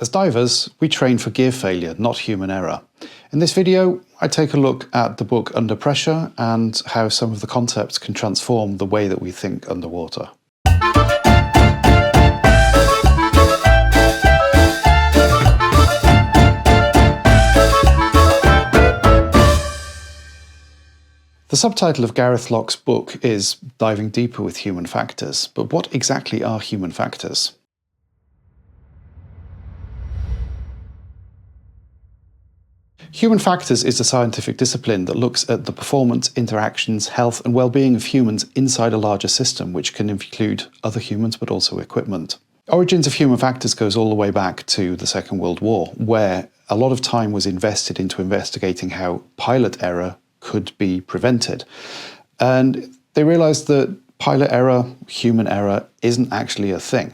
As divers, we train for gear failure, not human error. In this video, I take a look at the book Under Pressure and how some of the concepts can transform the way that we think underwater. The subtitle of Gareth Lock's book is Diving Deeper with Human Factors, but what exactly are human factors? Human factors is a scientific discipline that looks at the performance, interactions, health and well-being of humans inside a larger system, which can include other humans but also equipment. Origins of human factors goes all the way back to the Second World War, where a lot of time was invested into investigating how pilot error could be prevented. And they realized that pilot error, human error, isn't actually a thing.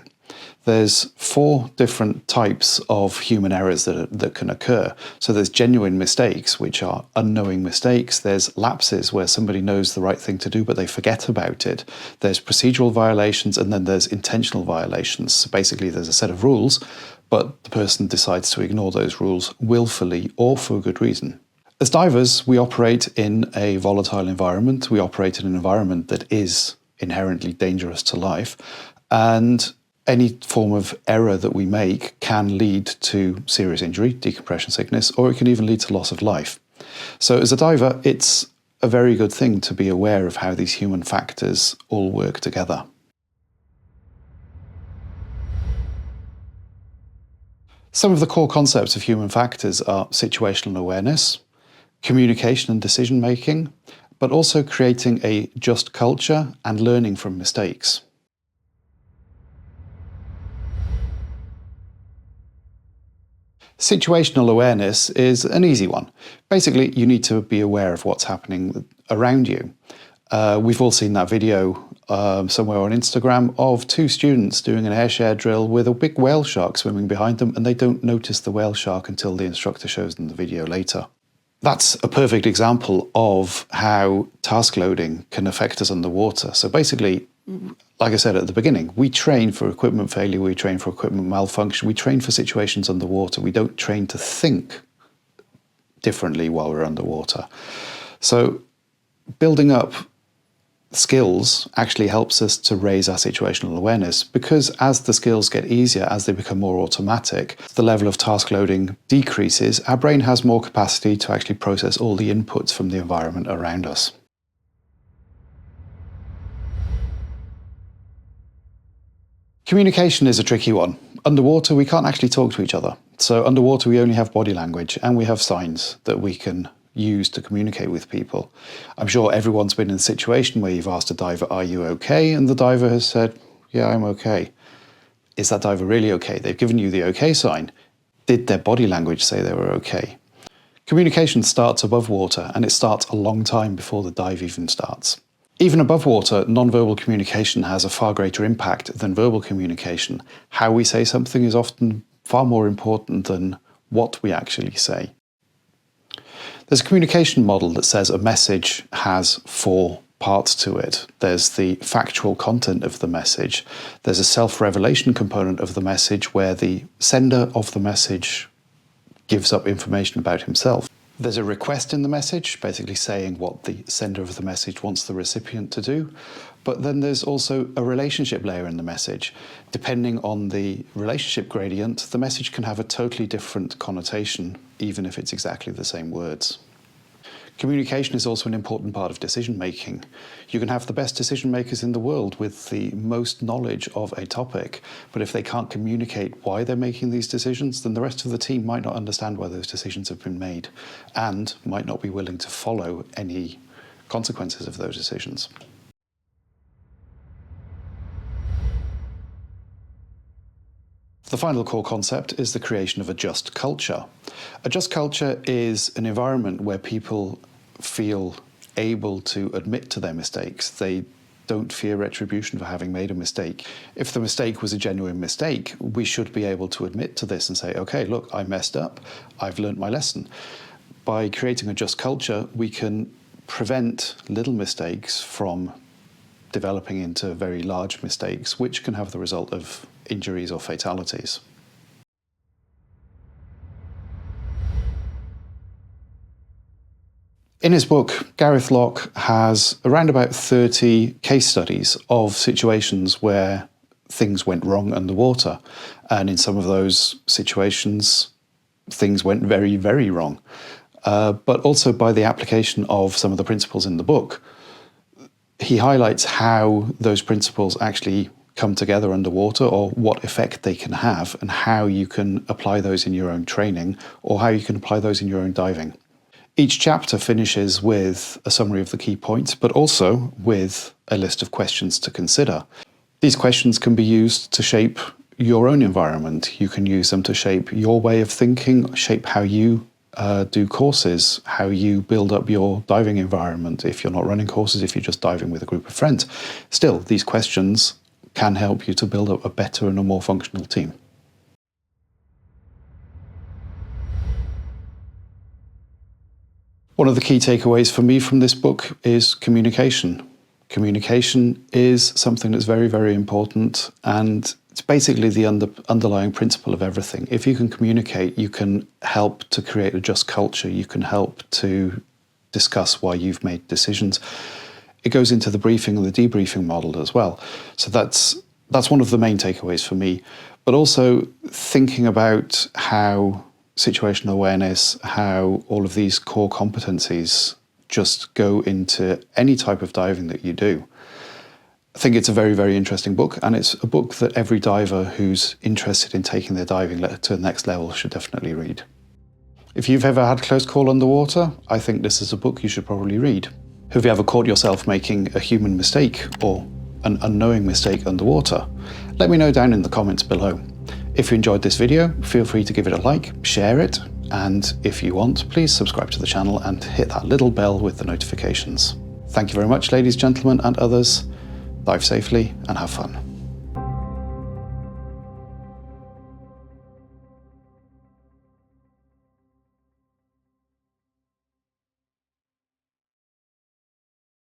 There's 4 different types of human errors that can occur. So there's genuine mistakes, which are unknowing mistakes. There's lapses, where somebody knows the right thing to do, but they forget about it. There's procedural violations, and then there's intentional violations. So basically, there's a set of rules, but the person decides to ignore those rules willfully or for good reason. As divers, we operate in a volatile environment. We operate in an environment that is inherently dangerous to life, and any form of error that we make can lead to serious injury, decompression sickness, or it can even lead to loss of life. So as a diver, it's a very good thing to be aware of how these human factors all work together. Some of the core concepts of human factors are situational awareness, communication and decision making, but also creating a just culture and learning from mistakes. Situational awareness is an easy one. Basically, you need to be aware of what's happening around you. We've all seen that video somewhere on Instagram of 2 students doing an air share drill with a big whale shark swimming behind them, and they don't notice the whale shark until the instructor shows them the video later. That's a perfect example of how task loading can affect us underwater. So basically, like I said at the beginning, we train for equipment failure, we train for equipment malfunction, we train for situations underwater. We don't train to think differently while we're underwater. So building up skills actually helps us to raise our situational awareness, because as the skills get easier, as they become more automatic, the level of task loading decreases. Our brain has more capacity to actually process all the inputs from the environment around us. Communication is a tricky one. Underwater, we can't actually talk to each other. So underwater, we only have body language and we have signs that we can use to communicate with people. I'm sure everyone's been in a situation where you've asked a diver, "Are you okay?" And the diver has said, "Yeah, I'm okay." Is that diver really okay? They've given you the okay sign. Did their body language say they were okay? Communication starts above water, and it starts a long time before the dive even starts. Even above water, non-verbal communication has a far greater impact than verbal communication. How we say something is often far more important than what we actually say. There's a communication model that says a message has 4 parts to it. There's the factual content of the message. There's a self-revelation component of the message, where the sender of the message gives up information about himself. There's a request in the message, basically saying what the sender of the message wants the recipient to do. But then there's also a relationship layer in the message. Depending on the relationship gradient, the message can have a totally different connotation, even if it's exactly the same words. Communication is also an important part of decision making. You can have the best decision makers in the world with the most knowledge of a topic, but if they can't communicate why they're making these decisions, then the rest of the team might not understand why those decisions have been made and might not be willing to follow any consequences of those decisions. The final core concept is the creation of a just culture. A just culture is an environment where people feel able to admit to their mistakes. They don't fear retribution for having made a mistake. If the mistake was a genuine mistake, we should be able to admit to this and say, okay, look, I messed up, I've learnt my lesson. By creating a just culture, we can prevent little mistakes from developing into very large mistakes, which can have the result of injuries or fatalities. In his book, Gareth Lock has around about 30 case studies of situations where things went wrong underwater. And in some of those situations, things went very, very wrong. But also by the application of some of the principles in the book, he highlights how those principles actually come together underwater, or what effect they can have, and how you can apply those in your own training, or how you can apply those in your own diving. Each chapter finishes with a summary of the key points, but also with a list of questions to consider. These questions can be used to shape your own environment. You can use them to shape your way of thinking, shape how you do courses, how you build up your diving environment. If you're not running courses, if you're just diving with a group of friends, still, these questions can help you to build up a better and a more functional team. One of the key takeaways for me from this book is communication. Communication is something that's very, very important, and it's basically the underlying principle of everything. If you can communicate, you can help to create a just culture. You can help to discuss why you've made decisions. It goes into the briefing and the debriefing model as well. So that's one of the main takeaways for me. But also thinking about how situational awareness, how all of these core competencies just go into any type of diving that you do. I think it's a very, very interesting book, and it's a book that every diver who's interested in taking their diving to the next level should definitely read. If you've ever had close call underwater, I think this is a book you should probably read. Have you ever caught yourself making a human mistake or an unknowing mistake underwater? Let me know down in the comments below. If you enjoyed this video, feel free to give it a like, share it, and if you want, please subscribe to the channel and hit that little bell with the notifications. Thank you very much, ladies, gentlemen, and others. Dive safely and have fun.